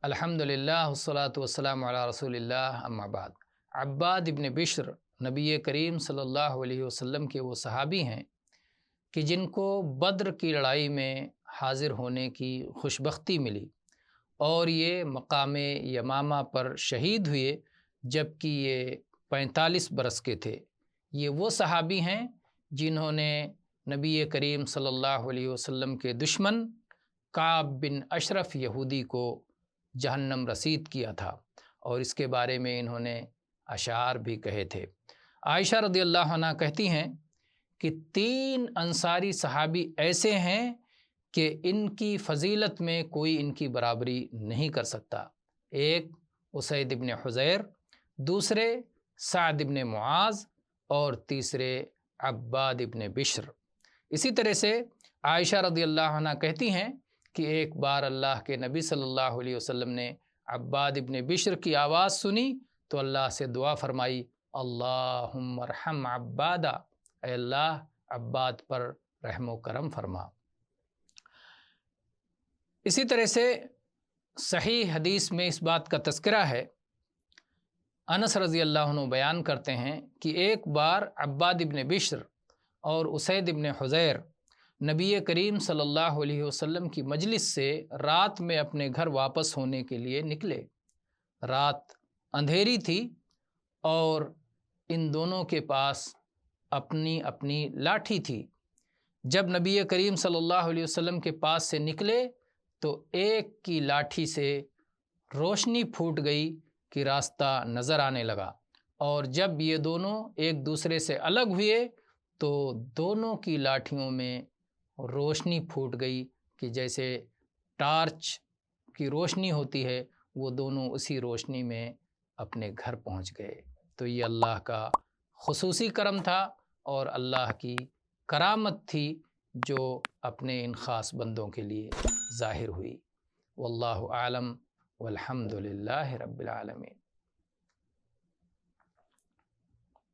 الحمدللہ والصلاة والسلام علی رسول اللہ اما بعد۔ عباد ابن بشر نبی کریم صلی اللہ علیہ وسلم کے وہ صحابی ہیں کہ جن کو بدر کی لڑائی میں حاضر ہونے کی خوشبختی ملی اور یہ مقام یمامہ پر شہید ہوئے جب کہ یہ 45 برس کے تھے۔ یہ وہ صحابی ہیں جنہوں نے نبی کریم صلی اللہ علیہ وسلم کے دشمن کعب بن اشرف یہودی کو جہنم رسید کیا تھا، اور اس کے بارے میں انہوں نے اشعار بھی کہے تھے۔ عائشہ رضی اللہ عنہ کہتی ہیں کہ 3 انصاری صحابی ایسے ہیں کہ ان کی فضیلت میں کوئی ان کی برابری نہیں کر سکتا۔ ایک اسید ابن حضیر، دوسرے سعد ابن معاذ، اور تیسرے عباد ابن بشر۔ اسی طرح سے عائشہ رضی اللہ عنہ کہتی ہیں کہ ایک بار اللہ کے نبی صلی اللہ علیہ وسلم نے عباد ابن بشر کی آواز سنی تو اللہ سے دعا فرمائی، اللہم ارحم عبادا، اے اللہ عباد پر رحم و کرم فرما۔ اسی طرح سے صحیح حدیث میں اس بات کا تذکرہ ہے، انس رضی اللہ عنہ بیان کرتے ہیں کہ ایک بار عباد ابن بشر اور اسید ابن حضیر نبی کریم صلی اللہ علیہ وسلم کی مجلس سے رات میں اپنے گھر واپس ہونے کے لیے نکلے۔ رات اندھیری تھی اور ان دونوں کے پاس اپنی اپنی لاٹھی تھی۔ جب نبی کریم صلی اللہ علیہ وسلم کے پاس سے نکلے تو ایک کی لاٹھی سے روشنی پھوٹ گئی کہ راستہ نظر آنے لگا، اور جب یہ دونوں ایک دوسرے سے الگ ہوئے تو دونوں کی لاٹھیوں میں روشنی پھوٹ گئی کہ جیسے ٹارچ کی روشنی ہوتی ہے، وہ دونوں اسی روشنی میں اپنے گھر پہنچ گئے۔ تو یہ اللہ کا خصوصی کرم تھا اور اللہ کی کرامت تھی جو اپنے ان خاص بندوں کے لیے ظاہر ہوئی۔ واللہ اعلم والحمد للہ رب العالمین۔